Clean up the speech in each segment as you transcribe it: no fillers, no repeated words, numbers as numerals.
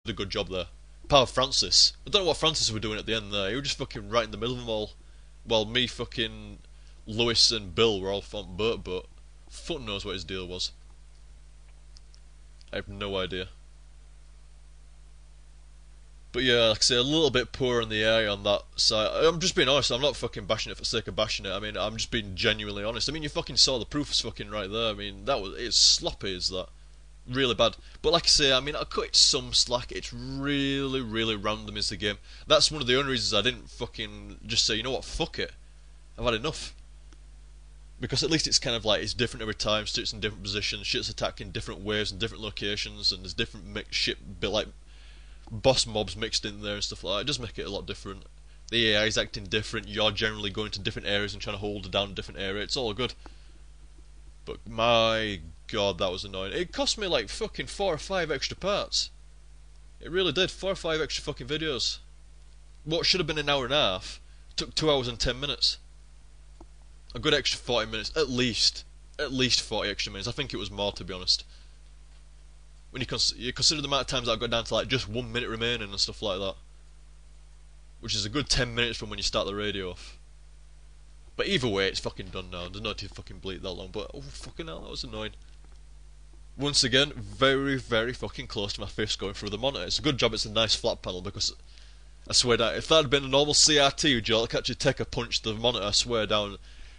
a good job there. Power Francis. I don't know what Francis were doing at the end there. He was just fucking right in the middle of them all. While me, fucking Lewis and Bill were all on boat, but fuck knows what his deal was. I have no idea. But yeah, like I say, a little bit poor in the area on that side. I'm just being honest, I'm not fucking bashing it for the sake of bashing it. I mean, I'm just being genuinely honest. I mean, you fucking saw the proof is fucking right there. I mean, it's sloppy as that. Really bad. But like I say, I mean, I'll cut it some slack. It's really, really random is the game. That's one of the only reasons I didn't fucking just say, you know what, fuck it. I've had enough. Because at least it's kind of like, it's different every time, shit's in different positions, shit's attacking different waves and different locations, and there's different mixed shit, bit like boss mobs mixed in there and stuff like that. It does make it a lot different. The AI is acting different, you're generally going to different areas and trying to hold down a different area, it's all good. But my god, that was annoying. It cost me like fucking 4 or 5 extra parts. It really did, 4 or 5 extra fucking videos. What should have been an hour and a half took 2 hours and 10 minutes. A good extra 40 minutes, at least 40 extra minutes. I think it was more, to be honest. When you consider the amount of times that I've got down to like just 1 minute remaining and stuff like that, which is a good 10 minutes from when you start the radio off. But either way, it's fucking done now. There's no need to fucking bleed that long. But oh fucking hell, that was annoying. Once again, very, very fucking close to my fist going through the monitor. It's a good job it's a nice flat panel, because I swear down, if that had been a normal CRT, would you like actually take a punch to the monitor? I swear down,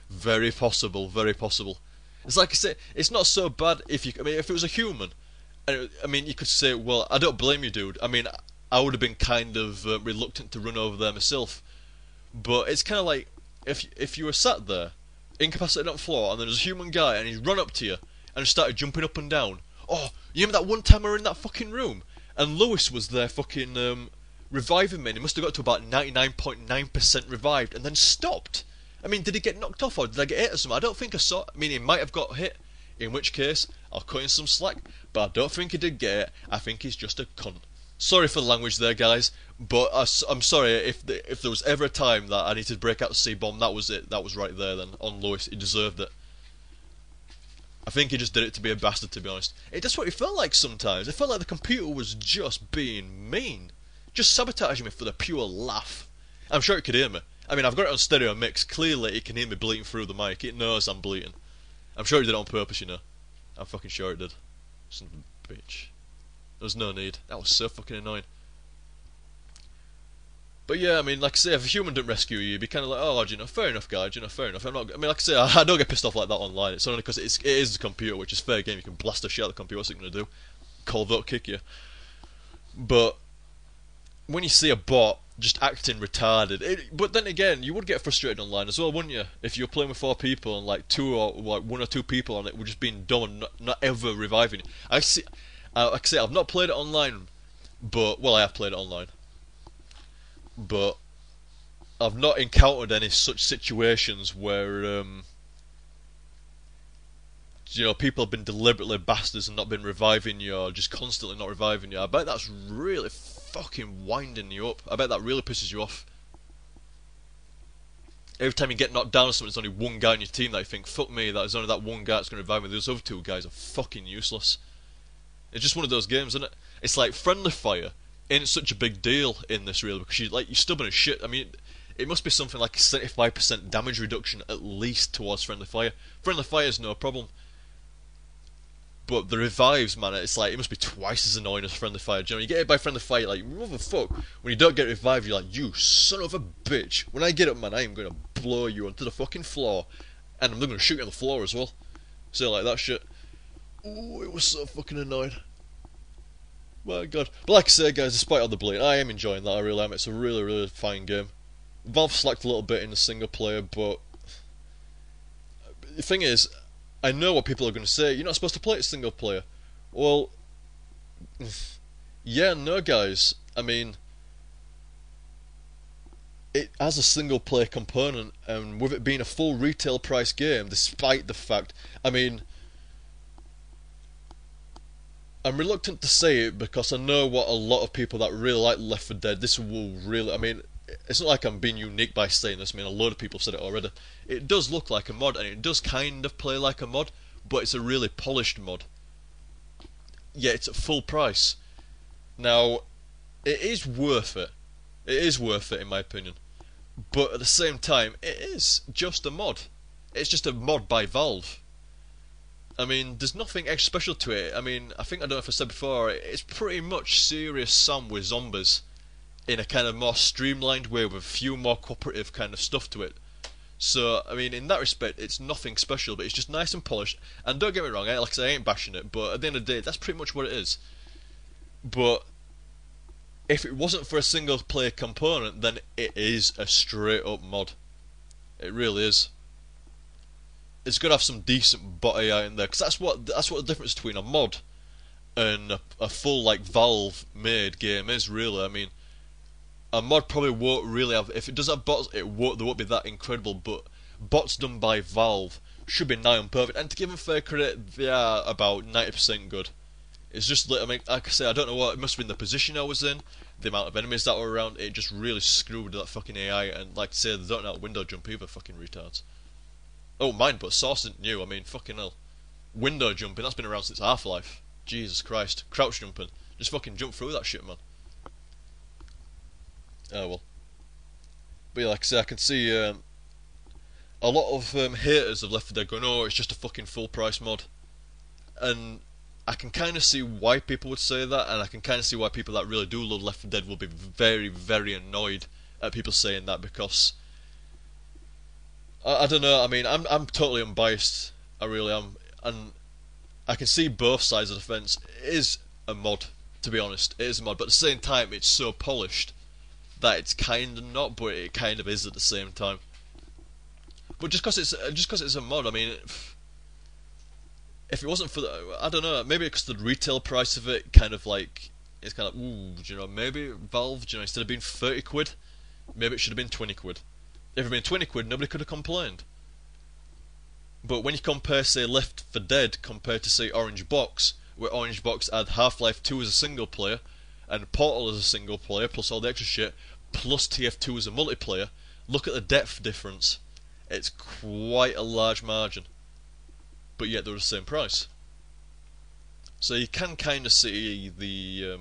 very possible, very possible. It's like I say, it's not so bad if you. I mean, if it was a human, I mean, you could say, well, I don't blame you, dude. I mean, I would have been kind of reluctant to run over there myself. But it's kind of like if you were sat there, incapacitated on the floor, and there's a human guy, and he's run up to you and started jumping up and down. Oh, you remember that one time we were in that fucking room, and Lewis was there fucking reviving me, and he must have got to about 99.9% revived, and then stopped. I mean, did he get knocked off, or did I get hit or something? I don't think I saw. I mean, he might have got hit, in which case I'll cut in some slack, but I don't think he did get it. I think he's just a cunt. Sorry for the language there, guys, but I'm sorry if there was ever a time that I needed to break out the C-bomb, that was it. That was right there then, on Lewis. He deserved it. I think he just did it to be a bastard, to be honest. That's what it felt like sometimes. It felt like the computer was just being mean. Just sabotaging me for the pure laugh. I'm sure it could hear me. I mean, I've got it on stereo mix. Clearly, it can hear me bleating through the mic. It knows I'm bleating. I'm sure it did it on purpose, you know. I'm fucking sure it did. Son of a bitch. There was no need. That was so fucking annoying. But yeah, I mean, like I say, if a human didn't rescue you, you'd be kind of like, oh, you know, fair enough, guys, you know, fair enough. I mean, like I say, I don't get pissed off like that online. It's only because it is a computer, which is fair game. You can blast the shit out of the computer. What's it going to do? Call vote kick you. But when you see a bot just acting retarded, but then again, you would get frustrated online as well, wouldn't you? If you were playing with 4 people and like 1 or 2 people on it were just being dumb and not ever reviving you. Like I say, I've not played it online, but well, I have played it online. But I've not encountered any such situations where you know, people have been deliberately bastards and not been reviving you, or just constantly not reviving you. I bet that's really fucking winding you up. I bet that really pisses you off. Every time you get knocked down or something, there's only one guy on your team that you think, fuck me, there's only that one guy that's going to revive me. Those other 2 guys are fucking useless. It's just one of those games, isn't it? It's like friendly fire ain't such a big deal in this really, because you're stubborn as shit. I mean, it must be something like a 75% damage reduction at least towards friendly fire. Friendly fire is no problem. But the revives, man, it's like, it must be twice as annoying as friendly fire. Do you know, you get hit by friendly fire, you're like, what the fuck? When you don't get revived, you're like, you son of a bitch. When I get up, man, I am going to blow you onto the fucking floor. And I'm going to shoot you on the floor as well. So like that shit. Ooh, it was so fucking annoying. My god. But like I say, guys, despite all the bleeding, I am enjoying that, I really am. It's a really, really fine game. Valve slacked a little bit in the single player, but the thing is, I know what people are going to say. You're not supposed to play it single player. Well, yeah, no, guys. I mean, it has a single player component, and with it being a full retail price game, despite the fact, I mean, I'm reluctant to say it because I know what a lot of people that really like Left 4 Dead, this will really, I mean, it's not like I'm being unique by saying this. I mean, a load of people have said it already. It does look like a mod, and it does kind of play like a mod, but it's a really polished mod. Yeah, it's at full price. Now, it is worth it. It is worth it in my opinion. But at the same time, it is just a mod. It's just a mod by Valve. I mean, there's nothing extra special to it. I mean, I think I don't know if I said before, it's pretty much Serious Sam with zombies in a kind of more streamlined way with a few more cooperative kind of stuff to it. So, I mean, in that respect, it's nothing special, but it's just nice and polished. And don't get me wrong, like I say, I ain't bashing it, but at the end of the day, that's pretty much what it is. But if it wasn't for a single player component, then it is a straight up mod. It really is. It's got to have some decent bot AI in there, because that's what the difference between a mod and a full like Valve made game is really. I mean, a mod probably won't really have, if it does have bots, there won't be that incredible, but bots done by Valve should be nigh on perfect, and to give them fair credit, they are about 90% good. It's just, I mean, like I say, I don't know what, it must have been the position I was in, the amount of enemies that were around, it just really screwed that fucking AI, and like I say, they don't know how to window jump either, fucking retards. Oh, mind, but Source isn't new, I mean, fucking hell. Window jumping, that's been around since Half-Life. Jesus Christ. Crouch jumping. Just fucking jump through that shit, man. Oh well. But yeah, like I say, I can see a lot of haters of Left 4 Dead going, oh, it's just a fucking full price mod. And I can kind of see why people would say that, and I can kind of see why people that really do love Left 4 Dead will be very, very annoyed at people saying that, because I don't know, I mean, I'm totally unbiased, I really am, and I can see both sides of the fence. It is a mod, to be honest, it is a mod, but at the same time it's so polished that it's kind of not, but it kind of is at the same time. But just because it's a mod, I mean, if it wasn't for the, I don't know, maybe because the retail price of it kind of like, it's kind of, ooh, you know, maybe Valve, you know, instead of being 30 quid, maybe it should have been 20 quid. If it had been 20 quid, nobody could have complained. But when you compare, say, Left 4 Dead compared to, say, Orange Box, where Orange Box had Half-Life 2 as a single player, and Portal as a single player, plus all the extra shit, plus TF2 as a multiplayer, look at the depth difference. It's quite a large margin. But yet they're the same price. So you can kind of see the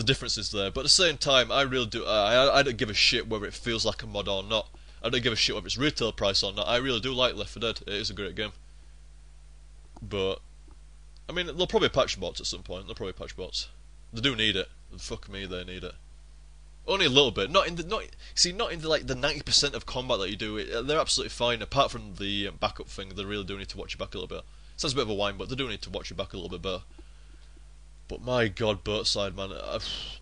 differences there. But at the same time, I really do. I don't give a shit whether it feels like a mod or not. I don't give a shit whether it's retail price or not. I really do like Left 4 Dead. It is a great game. But I mean, they'll probably patch bots at some point. They'll probably patch bots. They do need it. Fuck me, they need it. Only a little bit. Not in the like the 90% of combat that you do. They're absolutely fine. Apart from the backup thing, they really do need to watch your back a little bit. Sounds a bit of a whine, but they do need to watch your back a little bit better. But my god, Birdside, man,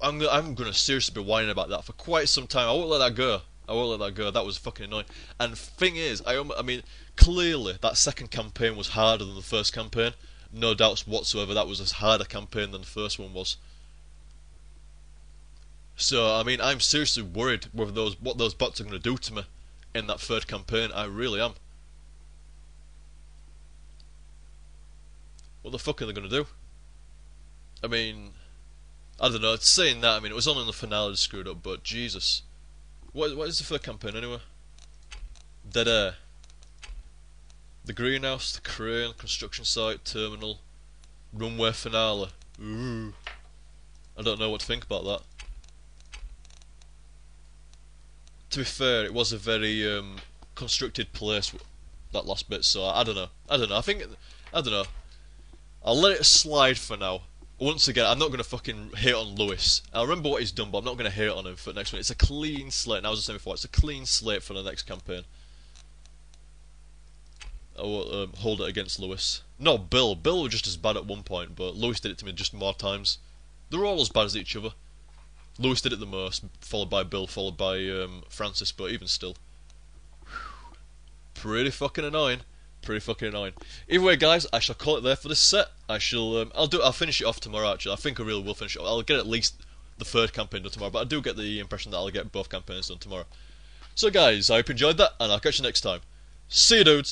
I'm gonna seriously be whining about that for quite some time. I won't let that go. I won't let that go. That was fucking annoying. And thing is, I mean, clearly that second campaign was harder than the first campaign. No doubts whatsoever. That was a harder campaign than the first one was. So I mean, I'm seriously worried what those bots are going to do to me in that third campaign. I really am. What the fuck are they going to do? I mean, I don't know. It's saying that. I mean, it was only in the finale that screwed up, but Jesus, what is the third campaign anyway? Dead Air, the greenhouse, the crane, construction site, terminal, runway finale. Ooh, I don't know what to think about that. To be fair, it was a very constructed place, that last bit, so I don't know. I don't know. I'll let it slide for now. Once again, I'm not going to fucking hate on Lewis. I remember what he's done, but I'm not going to hate on him for the next one. It's a clean slate, and I was saying before, it's a clean slate for the next campaign. I won't hold it against Lewis. No, Bill. Bill was just as bad at one point, but Lewis did it to me just more times. They're all as bad as each other. Lewis did it the most, followed by Bill, followed by Francis, but even still. Pretty fucking annoying. Pretty fucking annoying. Either way, guys, I shall call it there for this set. I'll finish it off tomorrow, actually. I think I really will finish it off. I'll get at least the third campaign done tomorrow, but I do get the impression that I'll get both campaigns done tomorrow. So guys, I hope you enjoyed that, and I'll catch you next time. See you, dudes!